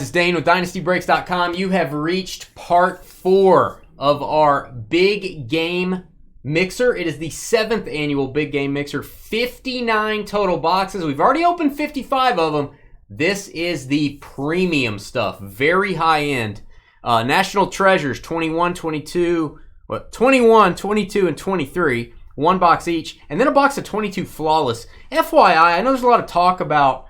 This is Dane with DynastyBreaks.com. You have reached part 4 of our big game mixer. It is the 7th annual big game mixer. 59 total boxes. We've already opened 55 of them. This is the premium stuff. Very high end. National Treasures 21, 22, and 23. One box each. And then a box of 22 Flawless. FYI, I know there's a lot of talk about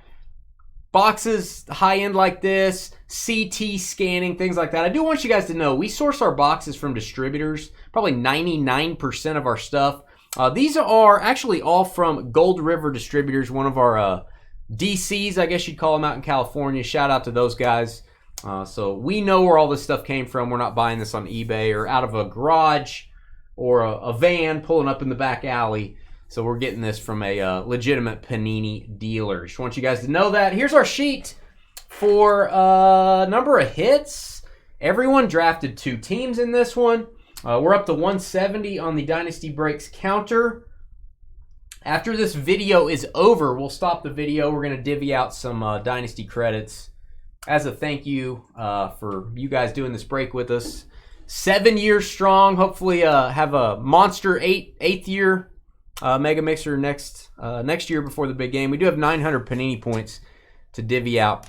boxes high-end like this, CT scanning, things like that. I do want you guys to know we source our boxes from distributors, probably 99% of our stuff. These are actually all from Gold River Distributors, one of our DCs, I guess you'd call them, out in California. Shout out to those guys. So we know where all this stuff came from. We're not buying this on eBay or out of a garage or a van pulling up in the back alley. So we're getting this from a legitimate Panini dealer. Just want you guys to know that. Here's our sheet for number of hits. Everyone drafted 2 teams in this one. We're up to 170 on the Dynasty Breaks counter. After this video is over, we'll stop the video. We're going to divvy out some Dynasty credits as a thank you for you guys doing this break with us. 7 years strong. Hopefully have a monster 8th year Mega Mixer next year before the big game. We do have 900 Panini points to divvy out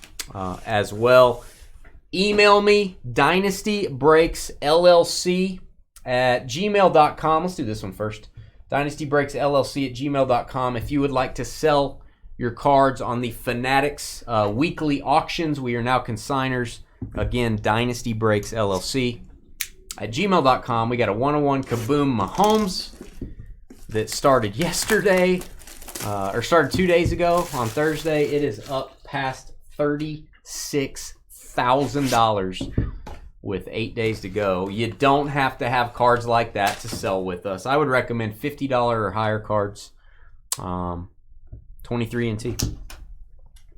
as well. Email me, dynastybreaksllc@gmail.com. Let's do this one first. dynastybreaksllc@gmail.com. If you would like to sell your cards on the Fanatics weekly auctions, we are now consigners. Again, dynastybreaksllc@gmail.com. We got a 101 Kaboom Mahomes that started yesterday, or started 2 days ago on Thursday. It is up past $36,000 with 8 days to go. You don't have to have cards like that to sell with us. I would recommend $50 or higher cards, 23 and T.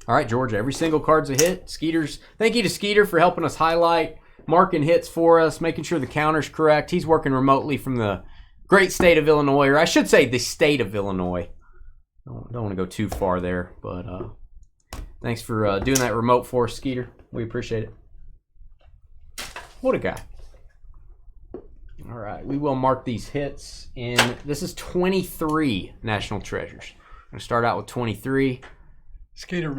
All right, Georgia, every single card's a hit. Skeeter's, thank you to Skeeter for helping us highlight, marking hits for us, making sure the counter's correct. He's working remotely from the great state of Illinois, or I should say the state of Illinois. Don't want to go too far there, but thanks for doing that remote for us, Skeeter. We appreciate it. What a guy. All right, we will mark these hits in, this is 23 National Treasures. I'm going to start out with 23. Skeeter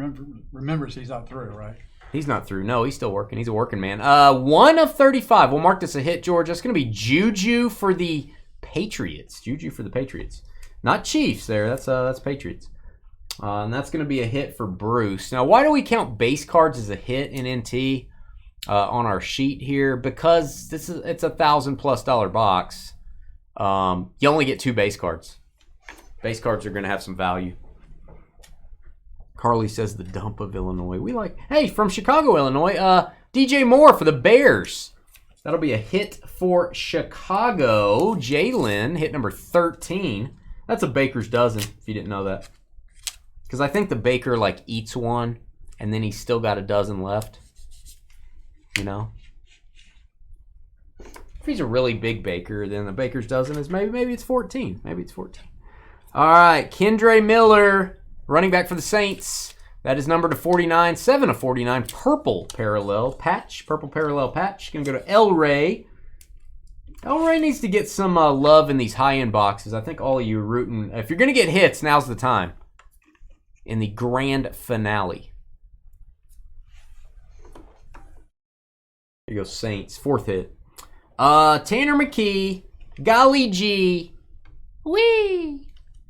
remembers he's not through, right? He's not through. No, he's still working. He's a working man. 1 of 35. We'll mark this a hit, George. That's going to be Juju for the Patriots. Juju for the Patriots. Not Chiefs there. That's Patriots. And that's going to be a hit for Bruce. Now, why do we count base cards as a hit in NT on our sheet here? Because it's a $1,000+ box. You only get 2 base cards. Base cards are going to have some value. Carly says the dump of Illinois. We like, hey, from Chicago, Illinois, DJ Moore for the Bears. That'll be a hit for Chicago. Jalen, hit number 13. That's a baker's dozen, if you didn't know that. Because I think the baker, like, eats one, and then he's still got a dozen left. You know? If he's a really big baker, then the baker's dozen is maybe it's 14. Maybe it's 14. All right, Kendre Miller, running back for the Saints. That is number to 49, 7 of 49. Purple parallel patch. Purple parallel patch. Going to go to El Rey. El Rey needs to get some love in these high-end boxes. I think all of you are rooting. If you're going to get hits, now's the time. In the grand finale. Here goes Saints. 4th hit. Tanner McKee. Golly G. Wee.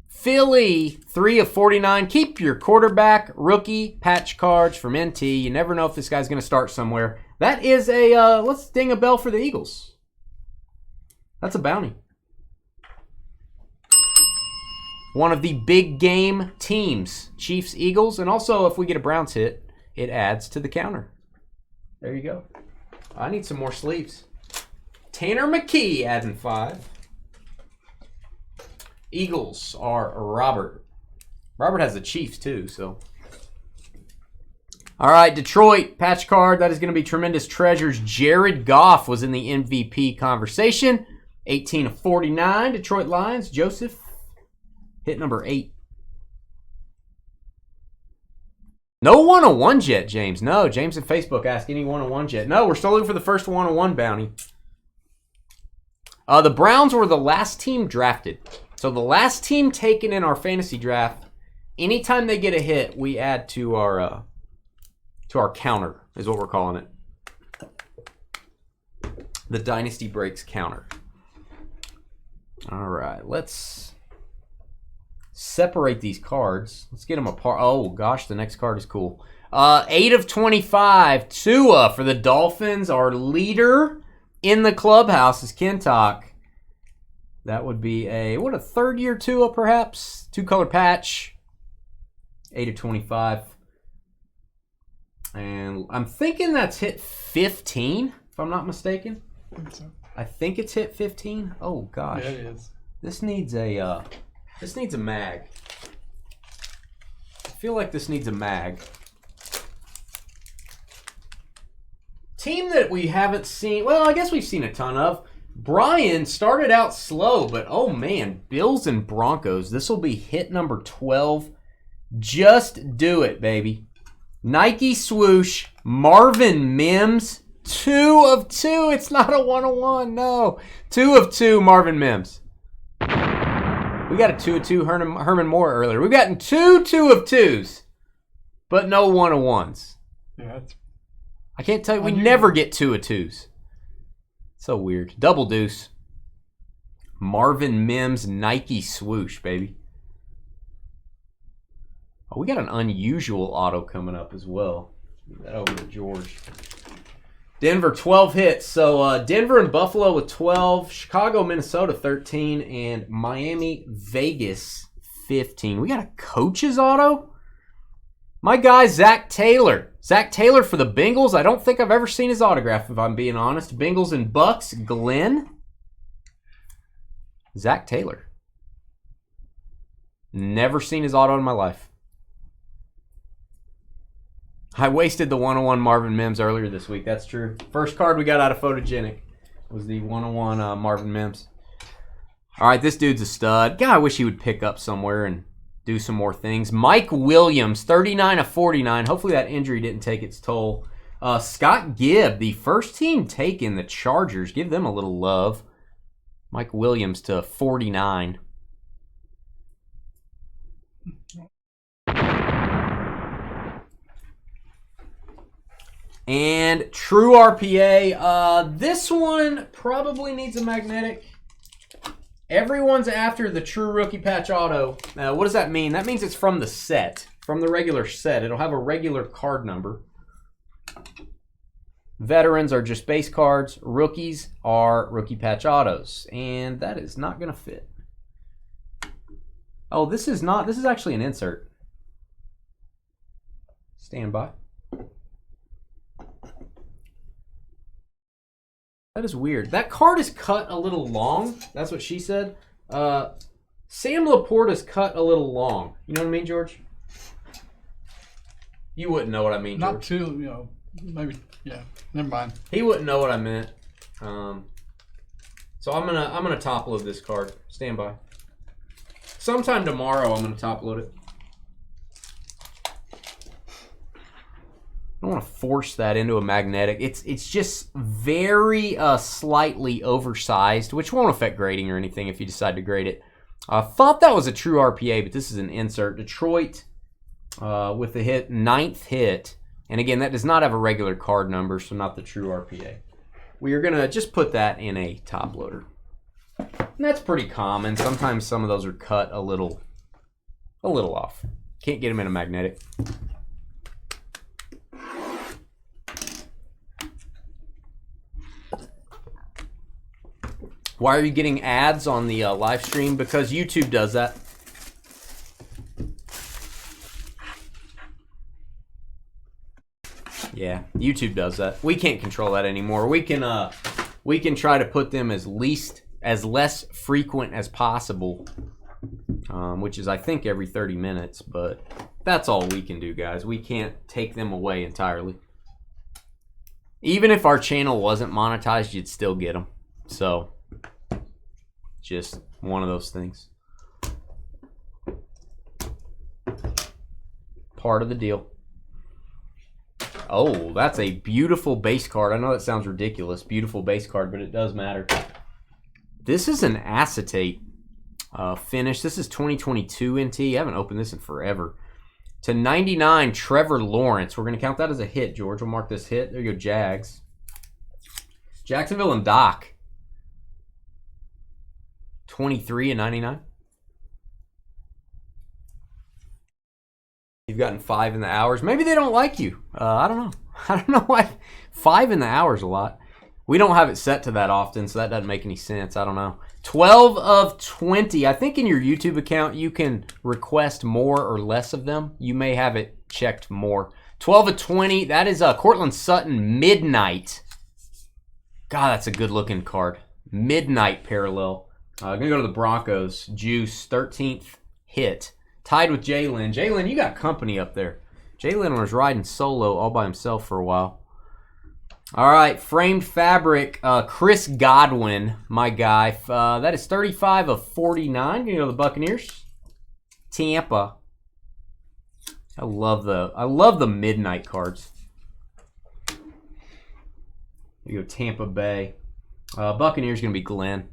Philly, 3 of 49. Keep your quarterback, rookie, patch cards from NT. You never know if this guy's going to start somewhere. That is a, let's ding a bell for the Eagles. That's a bounty. One of the big game teams, Chiefs, Eagles. And also, if we get a Browns hit, it adds to the counter. There you go. I need some more sleeves. Tanner McKee adding 5. Eagles are Robert. Robert has the Chiefs too, so. All right, Detroit, patch card. That is going to be Tremendous Treasures. Jared Goff was in the MVP conversation. 18 of 49, Detroit Lions. Joseph, hit number 8. No 101s yet, James. No, James at Facebook asked any 101s yet. No, we're still looking for the first 101 bounty. The Browns were the last team drafted. So the last team taken in our fantasy draft, anytime they get a hit, we add to our counter, is what we're calling it. The Dynasty Breaks counter. All right, let's separate these cards. Let's get them apart. Oh, gosh, the next card is cool. 8 of 25. Tua for the Dolphins. Our leader in the clubhouse is Kentock. That would be a third-year Tua, perhaps? Two-color patch. 8 of 25. And I'm thinking that's hit 15, if I'm not mistaken. I think so. I think it's hit 15. Oh, gosh. Yeah, it is. This needs a mag. I feel like this needs a mag. Team that we haven't seen, well, I guess we've seen a ton of. Brian started out slow, but oh man, Bills and Broncos. This will be hit number 12. Just do it, baby. Nike swoosh, Marvin Mims. 2 of 2. It's not a 101, no. 2 of 2, Marvin Mims. We got a 2 of 2 Herman Moore earlier. We've gotten 2 of 2s, but no 101s. Yeah, that's I can't tell you, we never get 2 of 2s. So weird. Double deuce. Marvin Mims Nike swoosh, baby. Oh, we got an unusual auto coming up as well. Give that over to George. Denver, 12 hits. So Denver and Buffalo with 12. Chicago, Minnesota, 13. And Miami, Vegas, 15. We got a coach's auto? My guy, Zach Taylor. Zach Taylor for the Bengals. I don't think I've ever seen his autograph, if I'm being honest. Bengals and Bucks, Glenn. Zach Taylor. Never seen his auto in my life. I wasted the 101 Marvin Mims earlier this week. That's true. First card we got out of Photogenic was the 101 Marvin Mims. All right, this dude's a stud. God, I wish he would pick up somewhere and do some more things. Mike Williams, 39 of 49. Hopefully that injury didn't take its toll. Scott Gibb, the first team taken, the Chargers. Give them a little love. Mike Williams to 49. And true RPA. This one probably needs a magnetic. Everyone's after the true rookie patch auto. What does that mean? That means it's from the set, from the regular set. It'll have a regular card number. Veterans are just base cards. Rookies are rookie patch autos. And that is not going to fit. Oh, this is not. This is actually an insert. Stand by. That is weird. That card is cut a little long. That's what she said. Sam Laporte is cut a little long. You know what I mean, George? You wouldn't know what I mean, George. not too, maybe, yeah. Never mind. He wouldn't know what I meant. So I'm gonna top load this card. Stand by. Sometime tomorrow I'm gonna top load it. I don't want to force that into a magnetic. It's just very slightly oversized, which won't affect grading or anything if you decide to grade it. I thought that was a true RPA, but this is an insert. Detroit with the hit, 9th hit. And again, that does not have a regular card number, so not the true RPA. We are going to just put that in a top loader. And that's pretty common. Sometimes some of those are cut a little off. Can't get them in a magnetic. Why are you getting ads on the live stream? Because YouTube does that. Yeah, YouTube does that. We can't control that anymore. We can try to put them as less frequent as possible, which is I think every 30 minutes. But that's all we can do, guys. We can't take them away entirely. Even if our channel wasn't monetized, you'd still get them. So. Just one of those things. Part of the deal. Oh, that's a beautiful base card. I know that sounds ridiculous. Beautiful base card, but it does matter. This is an acetate finish. This is 2022 NT. I haven't opened this in forever. To 99, Trevor Lawrence. We're going to count that as a hit, George. We'll mark this hit. There you go, Jags. Jacksonville and Doc. 23 and 99. You've gotten 5 in the hours. Maybe they don't like you. I don't know. I don't know why. 5 in the hours a lot. We don't have it set to that often, so that doesn't make any sense. I don't know. 12 of 20. I think in your YouTube account, you can request more or less of them. You may have it checked more. 12 of 20. That is Cortland Sutton Midnight. God, that's a good-looking card. Midnight parallel. Going to go to the Broncos. Juice, 13th hit. Tied with Jalen. Jalen, you got company up there. Jalen was riding solo all by himself for a while. All right, framed fabric. Chris Godwin, my guy. That is 35 of 49. Going to go to the Buccaneers. Tampa. I love the midnight cards. You go Tampa Bay. Buccaneers going to be Glenn.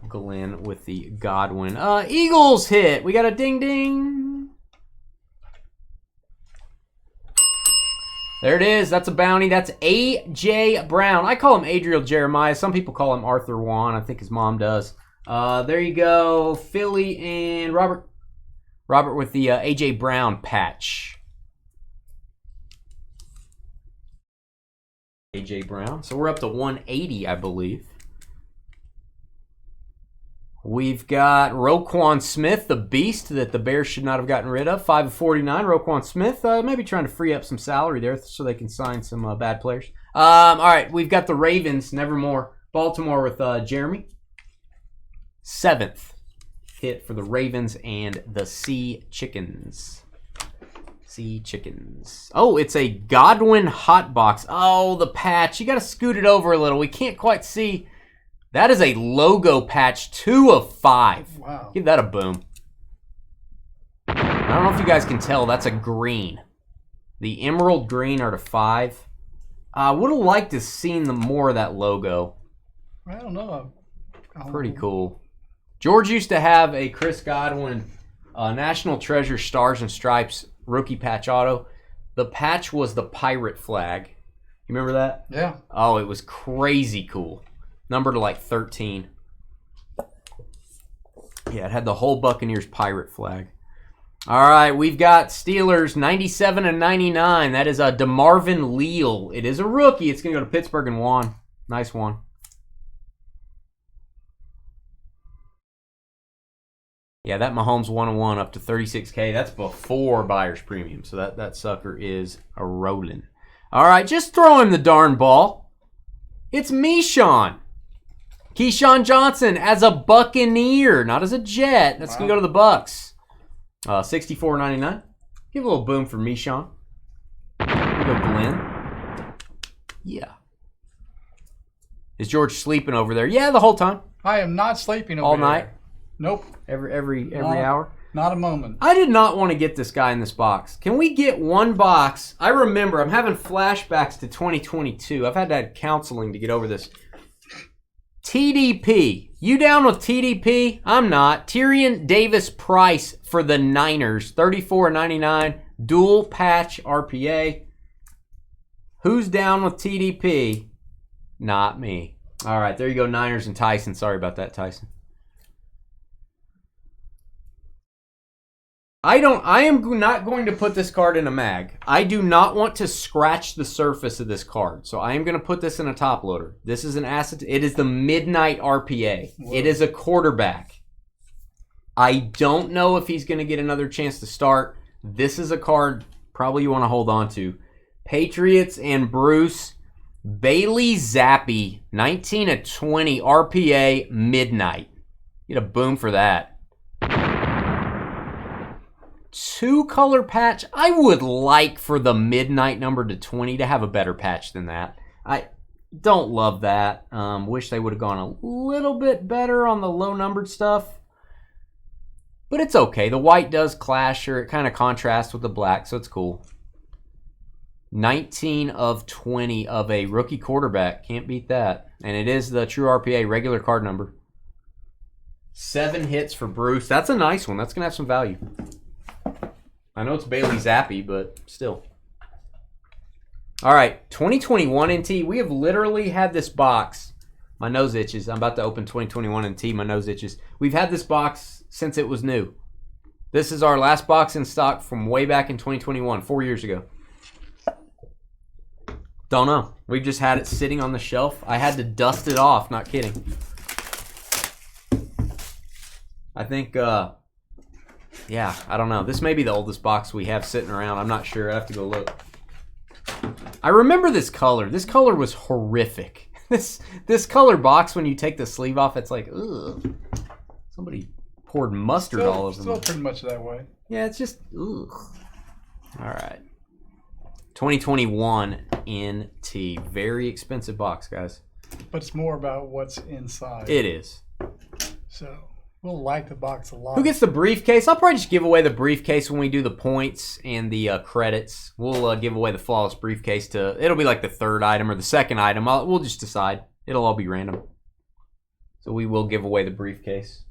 Glenn with the Godwin. Eagles hit. We got a ding ding. There it is. That's a bounty. That's A.J. Brown. I call him Adriel Jeremiah. Some people call him Arthur Juan. I think his mom does. There you go. Philly and Robert. Robert with the A.J. Brown patch. A.J. Brown. So we're up to 180, I believe. We've got Roquan Smith, the beast that the Bears should not have gotten rid of. 5 of 49. Roquan Smith, maybe trying to free up some salary there so they can sign some bad players. All right, we've got the Ravens, Nevermore. Baltimore with Jeremy. 7th hit for the Ravens and the Sea Chickens. Sea Chickens. Oh, it's a Godwin hot box. Oh, the patch. You got to scoot it over a little. We can't quite see. That is a logo patch, 2 of 5. Wow. Give that a boom. I don't know if you guys can tell, that's a green. The emerald green are to 5. I would have liked to have seen more of that logo. I don't know. Pretty cool. George used to have a Chris Godwin National Treasure Stars and Stripes rookie patch auto. The patch was the pirate flag. You remember that? Yeah. Oh, it was crazy cool. Numbered to like 13. Yeah, it had the whole Buccaneers pirate flag. All right, we've got Steelers 97 and 99. That is a DeMarvin Leal. It is a rookie. It's going to go to Pittsburgh and Juan. Nice one. Yeah, that Mahomes 101 up to 36K. That's before buyer's premium. So that sucker is a rolling. All right, just throw him the darn ball. It's Meeshawn. Keyshawn Johnson as a Buccaneer, not as a Jet. That's going to go to the Bucks. $64.99. Give a little boom for Meeshawn. Here we go, Glenn. Yeah. Is George sleeping over there? Yeah, the whole time. I am not sleeping over all night. There. Nope. Every hour. Not a moment. I did not want to get this guy in this box. Can we get one box? I remember. I'm having flashbacks to 2022. I've had to have counseling to get over this. TDP. You down with TDP? I'm not. Tyrion Davis Price for the Niners. $34.99. Dual patch RPA. Who's down with TDP? Not me. All right, there you go, Niners and Tyson. Sorry about that, Tyson. I am not going to put this card in a mag. I do not want to scratch the surface of this card. So I am going to put this in a top loader. This is an asset. It is the Midnight RPA. Whoa. It is a quarterback. I don't know if he's going to get another chance to start. This is a card probably you want to hold on to. Patriots and Bruce. Bailey Zappi, 19 of 20 RPA Midnight. Get a boom for that. 2-color patch. I would like for the Midnight number to 20 to have a better patch than that. I don't love that. Wish they would have gone a little bit better on the low-numbered stuff. But it's okay. The white does clash, or it kind of contrasts with the black, so it's cool. 19 of 20 of a rookie quarterback. Can't beat that. And it is the true RPA regular card number. 7 hits for Bruce. That's a nice one. That's going to have some value. I know it's Bailey Zappi, but still. All right, 2021 NT. We have literally had this box. My nose itches. I'm about to open 2021 NT. My nose itches. We've had this box since it was new. This is our last box in stock from way back in 2021, 4 years ago. Don't know. We've just had it sitting on the shelf. I had to dust it off. Not kidding. I think, yeah, I don't know. This may be the oldest box we have sitting around. I'm not sure. I have to go look. I remember this color. This color was horrific. This color box, when you take the sleeve off, it's like, ugh. Somebody poured mustard all over them. Still pretty much that way. Yeah, it's just, ugh. All right. 2021 NT. Very expensive box, guys. But it's more about what's inside. It is. So, we'll like the box a lot. Who gets the briefcase? I'll probably just give away the briefcase when we do the points and the credits. We'll give away the flawless briefcase to, it'll be like the third item or the second item. We'll just decide. It'll all be random. So we will give away the briefcase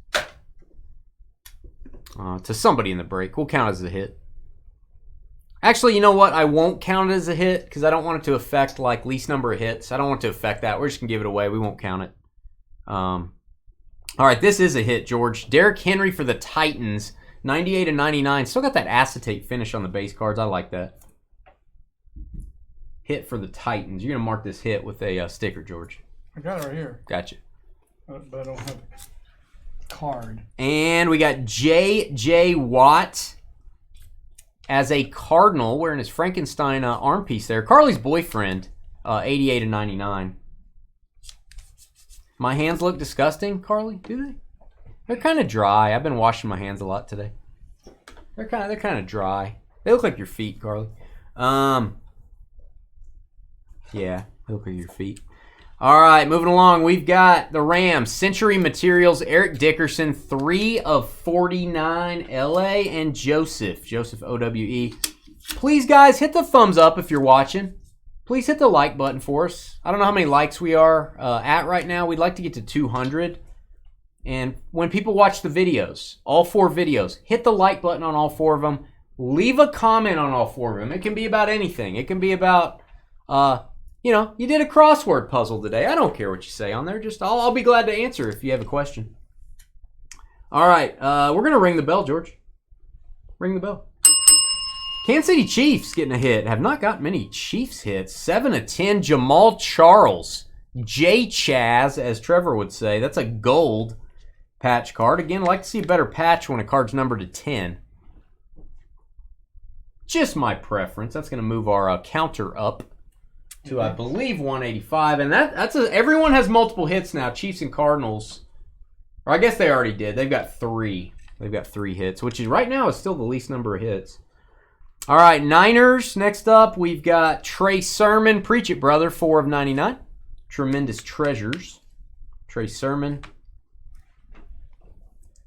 to somebody in the break. We'll count it as a hit. Actually, you know what? I won't count it as a hit because I don't want it to affect like least number of hits. I don't want it to affect that. We're just going to give it away. We won't count it. All right, this is a hit, George. Derrick Henry for the Titans, 98 and 99. Still got that acetate finish on the base cards. I like that. Hit for the Titans. You're going to mark this hit with a sticker, George. I got it right here. Gotcha. But I don't have a card. And we got J.J. Watt as a Cardinal wearing his Frankenstein arm piece there. Carly's boyfriend, 88 and 99. My hands look disgusting, Carly, do they? They're kind of dry. I've been washing my hands a lot today. They're kind of dry. They look like your feet, Carly. Yeah, they look like your feet. All right, moving along. We've got the Rams, Century Materials, Eric Dickerson, 3 of 49, LA, and Joseph OWE. Please, guys, hit the thumbs up if you're watching. Please hit the like button for us. I don't know how many likes we are at right now. We'd like to get to 200. And when people watch the videos, all 4 videos, hit the like button on all 4 of them. Leave a comment on all 4 of them. It can be about anything. It can be about, you know, you did a crossword puzzle today. I don't care what you say on there. Just I'll be glad to answer if you have a question. All right, we're going to ring the bell, George. Ring the bell. Kansas City Chiefs getting a hit. Have not got many Chiefs hits. 7 of 10. Jamal Charles. J-Chaz, as Trevor would say. That's a gold patch card. Again, I'd like to see a better patch when a card's numbered to 10. Just my preference. That's going to move our counter up to, I believe, 185. And that's everyone has multiple hits now. Chiefs and Cardinals. Or I guess they already did. They've got 3. They've got 3 hits, which is right now is still the least number of hits. All right, Niners. Next up, we've got Trey Sermon. Preach it, brother. 4 of 99. Tremendous treasures. Trey Sermon.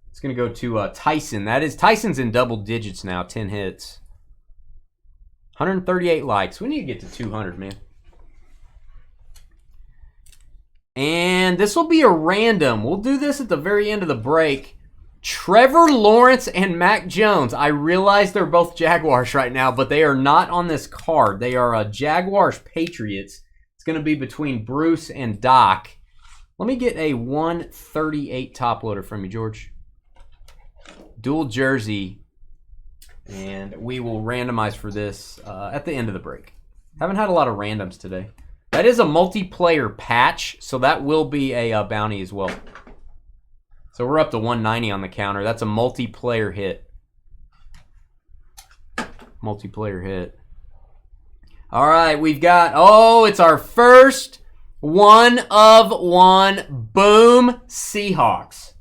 It's going to go to Tyson. Tyson's in double digits now. 10 hits. 138 likes. We need to get to 200, man. And this will be a random. We'll do this at the very end of the break. Trevor Lawrence and Mac Jones. I realize they're both Jaguars right now, but they are not on this card. They are Jaguars Patriots. It's going to be between Bruce and Doc. Let me get a 138 top loader from you, George. Dual jersey. And we will randomize for this at the end of the break. Haven't had a lot of randoms today. That is a multiplayer patch, so that will be a bounty as well. So we're up to 190 on the counter. That's a multiplayer hit. Multiplayer hit. All right, we've got, it's our first 1 of 1. Boom, Seahawks.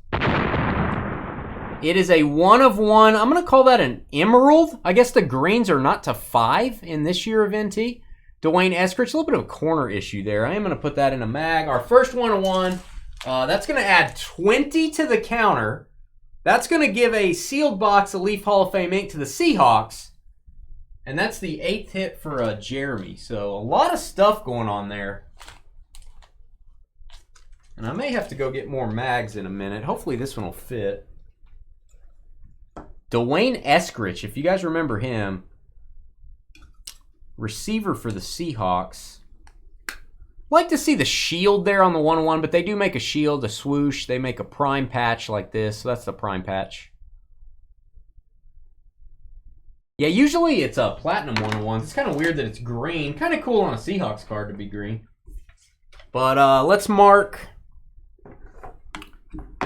It is a 1 of 1. I'm going to call that an emerald. I guess the greens are not to 5 in this year of NT. Dwayne Eskridge, a little bit of a corner issue there. I am going to put that in a mag. Our first 1 of 1. That's going to add 20 to the counter. That's going to give a sealed box of Leaf Hall of Fame ink to the Seahawks. And that's the 8th hit for Jeremy. So a lot of stuff going on there. And I may have to go get more mags in a minute. Hopefully this one will fit. Dwayne Eskridge, if you guys remember him. Receiver for the Seahawks. Like to see the shield there on the 101, but they do make a shield, a swoosh. They make a prime patch like this. So that's the prime patch. Yeah, usually it's a platinum 101s. It's kind of weird that it's green. Kind of cool on a Seahawks card to be green. But let's mark.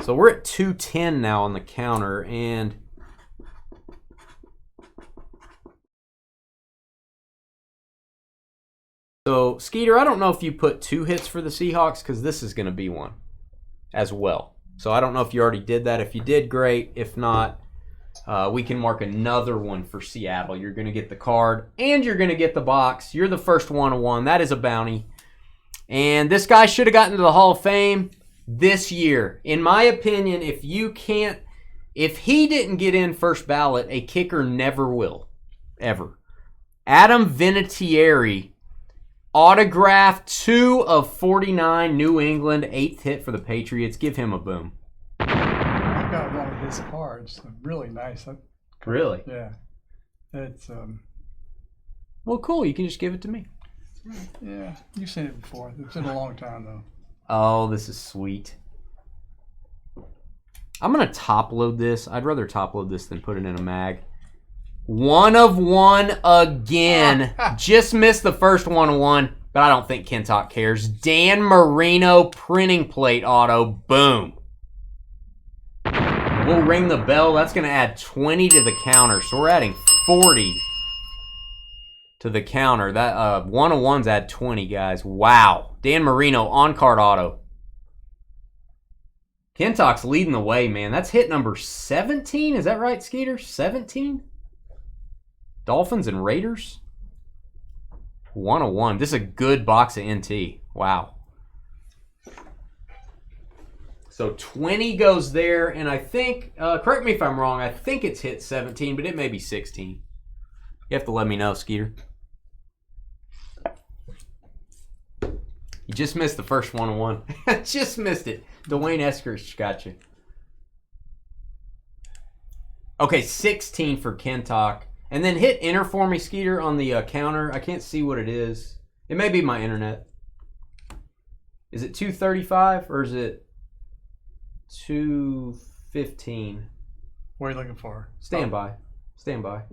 So we're at 210 now on the counter, and so Skeeter, I don't know if you put 2 hits for the Seahawks because this is going to be one as well. So I don't know if you already did that. If you did, great. If not, we can mark another one for Seattle. You're going to get the card and you're going to get the box. You're the first 101. That is a bounty. And this guy should have gotten to the Hall of Fame this year. In my opinion, if he didn't get in first ballot, a kicker never will. Ever. Adam Vinatieri, autograph 2 of 49, New England, 8th hit for the Patriots. Give him a boom. I got one of his cards. Really nice. Really? Yeah. It's well, cool. You can just give it to me. Yeah, you've seen it before. It's been a long time though. Oh, this is sweet. I'm going to top load this. I'd rather top load this than put it in a mag. 1 of 1 again. Just missed the first 101, but I don't think Kentock cares. Dan Marino printing plate auto. Boom. We'll ring the bell. That's going to add 20 to the counter. So we're adding 40 to the counter. That 101s add 20, guys. Wow. Dan Marino on-card auto. Kentock's leading the way, man. That's hit number 17. Is that right, Skeeter? 17? Dolphins and Raiders? 101. This is a good box of NT. Wow. So 20 goes there, and I think, correct me if I'm wrong, I think it's hit 17, but it may be 16. You have to let me know, Skeeter. You just missed the first 101. Just missed it. Dwayne Eskridge got you. Okay, 16 for Kentock. And then hit enter for me, Skeeter, on the counter. I can't see what it is. It may be my internet. Is it 235 or is it 215? What are you looking for? Stand by. Stand by.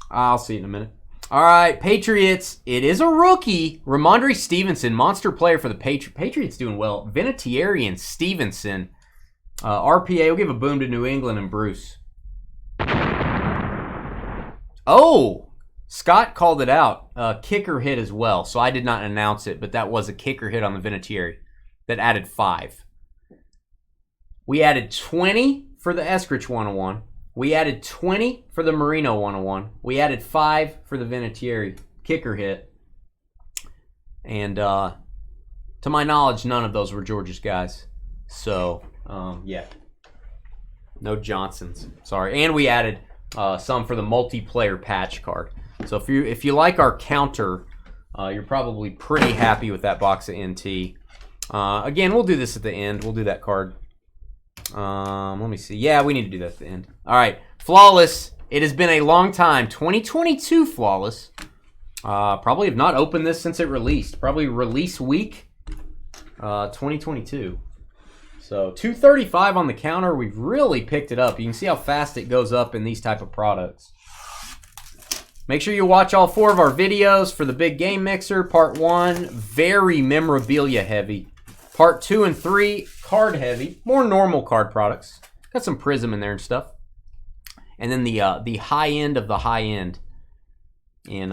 I'll see it in a minute. All right, Patriots. It is a rookie. Ramondre Stevenson, monster player for the Patriots. Patriots doing well. Vinatieri and Stevenson. RPA will give a boom to New England and Bruce. Oh, Scott called it out. Kicker hit as well, so I did not announce it, but that was a kicker hit on the Vinatieri that added 5. We added 20 for the Eskridge 101. We added 20 for the Marino 101. We added 5 for the Vinatieri kicker hit. And to my knowledge, none of those were Georgia's guys. So, yeah. No Johnsons. Sorry. And we added some for the multiplayer patch card. So if you like our counter, you're probably pretty happy with that box of NT. Again, we'll do this at the end. We'll do that card. Let me see. Yeah, we need to do that at the end. All right. Flawless. It has been a long time. 2022 Flawless. Probably have not opened this since it released. Probably release week 2022. So 235 on the counter. We've really picked it up. You can see how fast it goes up in these type of products. Make sure you watch all 4 of our videos for the Big Game Mixer. Part 1, very memorabilia heavy. Part 2 and 3, card heavy. More normal card products. Got some Prism in there and stuff. And then the high end of the high end in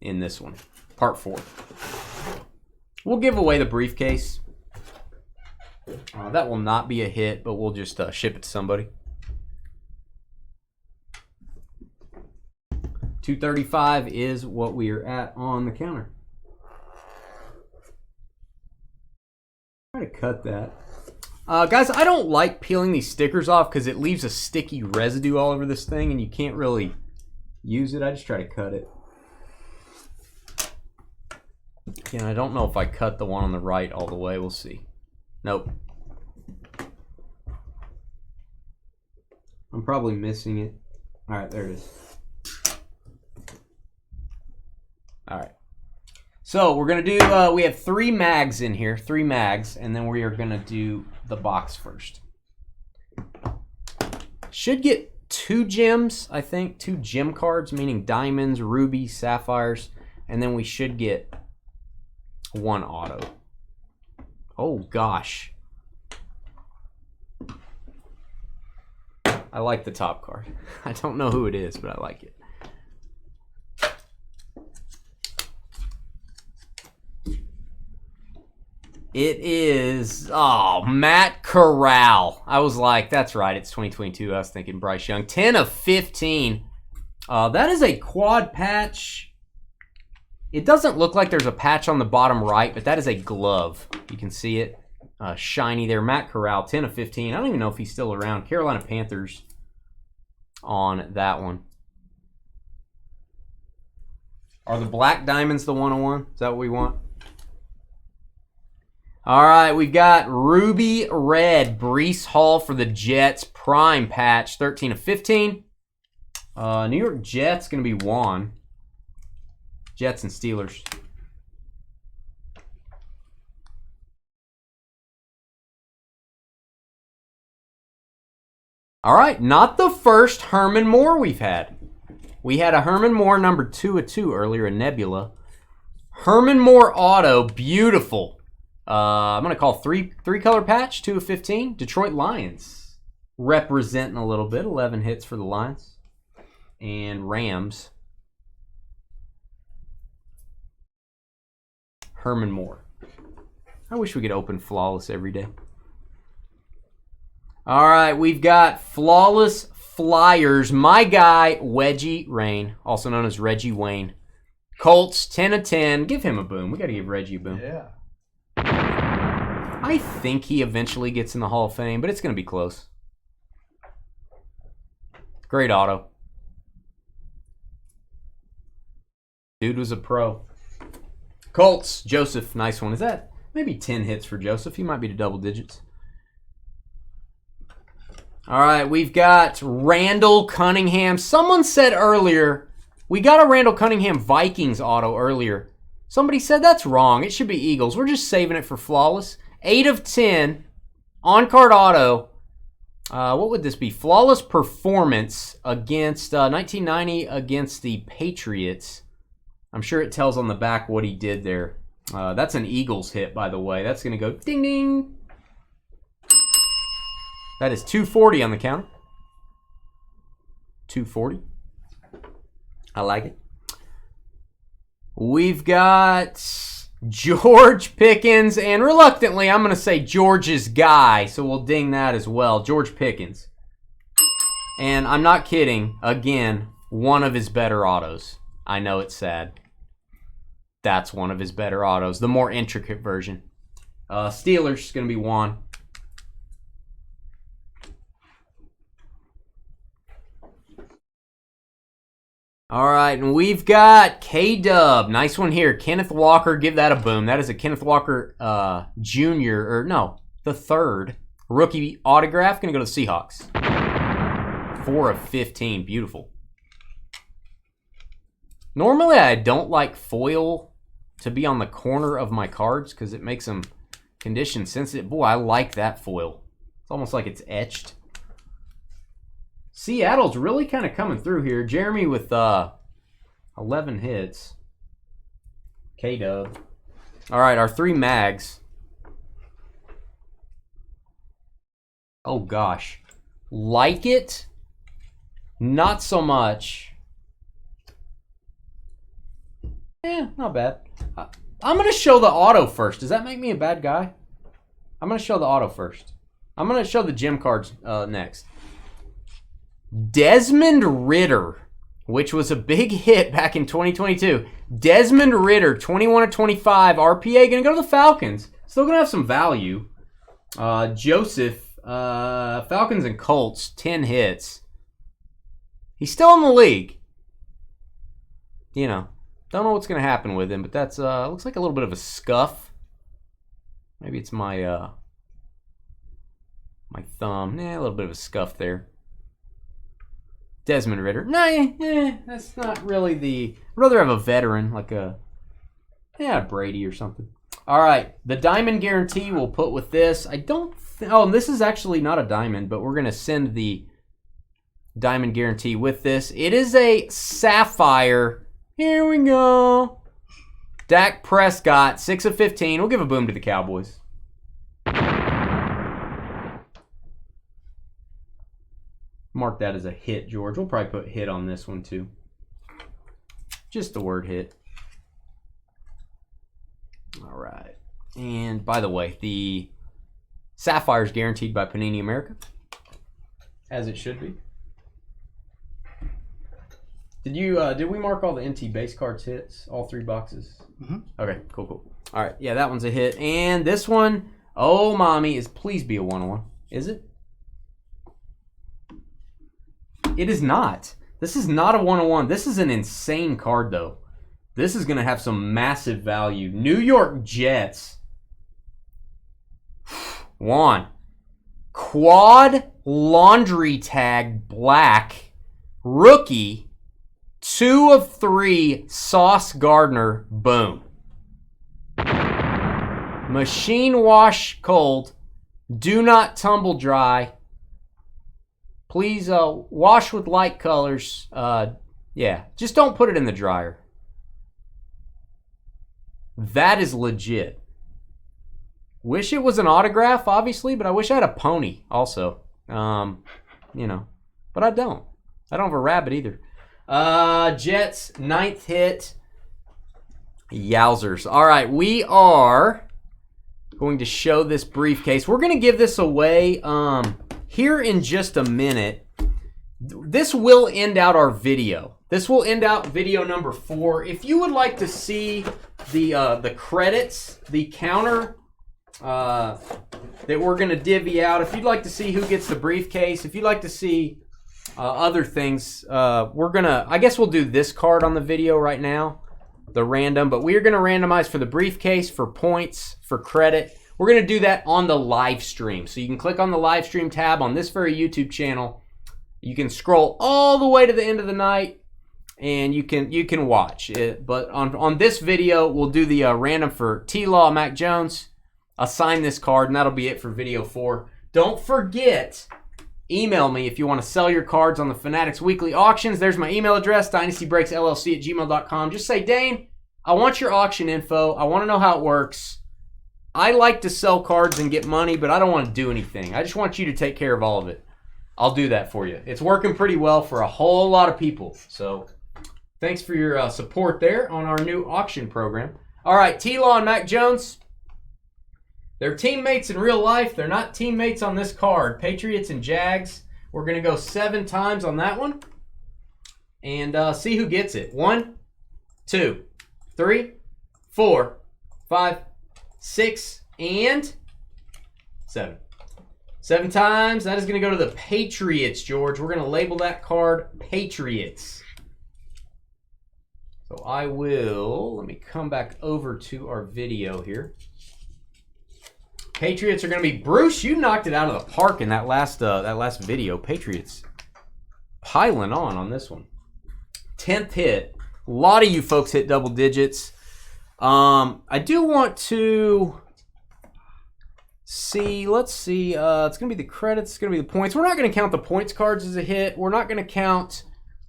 this one. Part 4. We'll give away the briefcase. That will not be a hit, but we'll just ship it to somebody. 235 is what we are at on the counter. Try to cut that. Guys, I don't like peeling these stickers off because it leaves a sticky residue all over this thing and you can't really use it. I just try to cut it. Again, I don't know if I cut the one on the right all the way. We'll see. Nope. I'm probably missing it. All right, there it is. All right. So we're going to do, we have 3 mags in here, 3 mags, and then we are going to do the box first. Should get 2 gems, I think, 2 gem cards, meaning diamonds, rubies, sapphires, and then we should get 1 auto. Oh, gosh. I like the top card. I don't know who it is, but I like it. It is, oh, Matt Corral. I was like, that's right, it's 2022. I was thinking Bryce Young. 10 of 15. That is a quad patch. It doesn't look like there's a patch on the bottom right, but that is a glove. You can see it. Shiny there. Matt Corral, 10 of 15. I don't even know if he's still around. Carolina Panthers on that one. Are the black diamonds the 101? Is that what we want? All right, we've got Ruby Red, Breece Hall for the Jets, prime patch, 13 of 15. New York Jets going to be Juan. Jets and Steelers. All right, not the first Herman Moore we've had. We had a Herman Moore number 2 of 2 earlier, a Nebula. Herman Moore auto, beautiful. I'm going to call 3 color patch, 2 of 15. Detroit Lions representing a little bit. 11 hits for the Lions. And Rams. Herman Moore. I wish we could open Flawless every day. All right, we've got Flawless Flyers. My guy, Wedgie Rain, also known as Reggie Wayne. Colts, 10 of 10. Give him a boom. We got to give Reggie a boom. Yeah. I think he eventually gets in the Hall of Fame, but it's going to be close. Great auto. Dude was a pro. Colts, Joseph, nice one. Is that maybe 10 hits for Joseph? He might be to double digits. All right, we've got Randall Cunningham. Someone said earlier, we got a Randall Cunningham Vikings auto earlier. Somebody said that's wrong. It should be Eagles. We're just saving it for Flawless. 8 of 10, on-card auto. What would this be? Flawless performance against 1990 against the Patriots. I'm sure it tells on the back what he did there. That's an Eagles hit, by the way. That's going to go ding, ding. That is 240 on the counter. 240. I like it. We've got George Pickens, and reluctantly, I'm going to say George's guy, so we'll ding that as well. George Pickens. And I'm not kidding. Again, one of his better autos. I know it's sad. That's one of his better autos. The more intricate version. Steelers is going to be Juan. All right, and we've got K-Dub. Nice one here. Kenneth Walker, give that a boom. That is a Kenneth Walker Jr., or no, the third. Rookie autograph, going to go to the Seahawks. 4 of 15, beautiful. Normally, I don't like foil to be on the corner of my cards because it makes them condition sensitive. Boy, I like that foil. It's almost like it's etched. Seattle's really kind of coming through here. Jeremy with 11 hits. K-Dub. All right, our 3 mags. Oh, gosh. Like it? Not so much. Not bad. I'm going to show the auto first. Does that make me a bad guy? I'm going to show the auto first. I'm going to show the gem cards next. Desmond Ridder, which was a big hit back in 2022. Desmond Ridder, 21 of 25. RPA going to go to the Falcons. Still going to have some value. Joseph, Falcons and Colts, 10 hits. He's still in the league. You know, don't know what's going to happen with him, but that's looks like a little bit of a scuff. Maybe it's my my thumb. A little bit of a scuff there. Desmond Ridder. That's not really the... I'd rather have a veteran, like a... Brady or something. All right, the diamond guarantee we'll put with this. I don't... Oh, this is actually not a diamond, but we're going to send the diamond guarantee with this. It is a sapphire. Here we go. Dak Prescott, 6 of 15. We'll give a boom to the Cowboys. Mark that as a hit, George. We'll probably put hit on this one, too. Just the word hit. All right. And, by the way, the sapphire is guaranteed by Panini America, as it should be. Did we mark all the NT base cards hits? All 3 boxes? Mm-hmm. Okay, cool. All right, yeah, that one's a hit. And this one, oh, mommy, is please be a 101. Is it? It is not. This is not a 101. This is an insane card, though. This is going to have some massive value. New York Jets. Juan. Quad laundry tag black. Rookie. 2 of 3 Sauce Gardner. Boom. Machine wash cold. Do not tumble dry. Please wash with light colors. Yeah, just don't put it in the dryer. That is legit. Wish it was an autograph, obviously, but I wish I had a pony also. You know, but I don't. I don't have a rabbit either. Jets, 9th hit. Yowzers. All right, we are going to show this briefcase. We're going to give this away here in just a minute. This will end out our video. This will end out video number 4. If you would like to see the credits, the counter that we're going to divvy out, if you'd like to see who gets the briefcase, if you'd like to see other things, I guess we'll do this card on the video right now, the random, but we are going to randomize for the briefcase, for points, for credit. We're going to do that on the live stream. So you can click on the live stream tab on this very YouTube channel. You can scroll all the way to the end of the night and you can watch it. But on this video, we'll do the random for T-Law, Mac Jones. Assign this card, and that'll be it for video 4. Don't forget, email me if you want to sell your cards on the Fanatics Weekly Auctions. There's my email address, dynastybreaksllc@gmail.com. Just say, Dane, I want your auction info. I want to know how it works. I like to sell cards and get money, but I don't want to do anything. I just want you to take care of all of it. I'll do that for you. It's working pretty well for a whole lot of people. So thanks for your support there on our new auction program. All right, T-Law and Mac Jones. They're teammates in real life. They're not teammates on this card. Patriots and Jags. We're going to go 7 times on that one. And see who gets it. 1, 2, 3, 4, 5, 6, and 7. 7 times. That is going to go to the Patriots, George. We're going to label that card Patriots. So let me come back over to our video here. Patriots are going to be, Bruce, you knocked it out of the park in that last video. Patriots piling on this one. 10th hit. A lot of you folks hit double digits. I do want to see, let's see, it's going to be the credits, it's going to be the points. We're not going to count the points cards as a hit. We're not going to count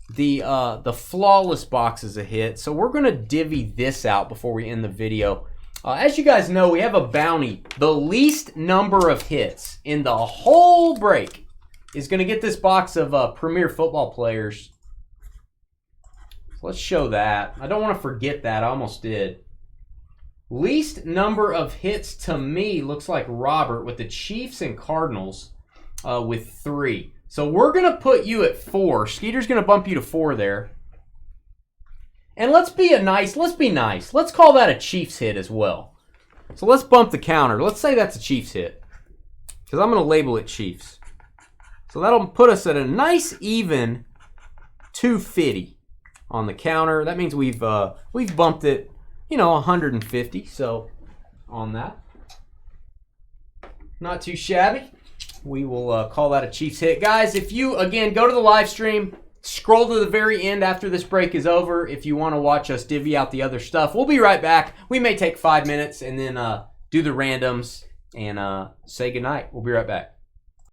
the flawless box as a hit. So we're going to divvy this out before we end the video. As you guys know, we have a bounty. The least number of hits in the whole break is going to get this box of Premier Football players. So let's show that. I don't want to forget that. I almost did. Least number of hits to me looks like Robert with the Chiefs and Cardinals with 3. So we're going to put you at 4. Skeeter's going to bump you to 4 there. And let's be nice. Let's call that a Chiefs hit as well. So let's bump the counter. Let's say that's a Chiefs hit. because I'm going to label it Chiefs. So that'll put us at a nice even 250 on the counter. That means we've bumped it, 150. So on that, not too shabby. We will call that a Chiefs hit. Guys, if you, again, go to the live stream, scroll to the very end after this break is over if you want to watch us divvy out the other stuff. We'll be right back. We may take 5 minutes and then do the randoms and say goodnight. We'll be right back.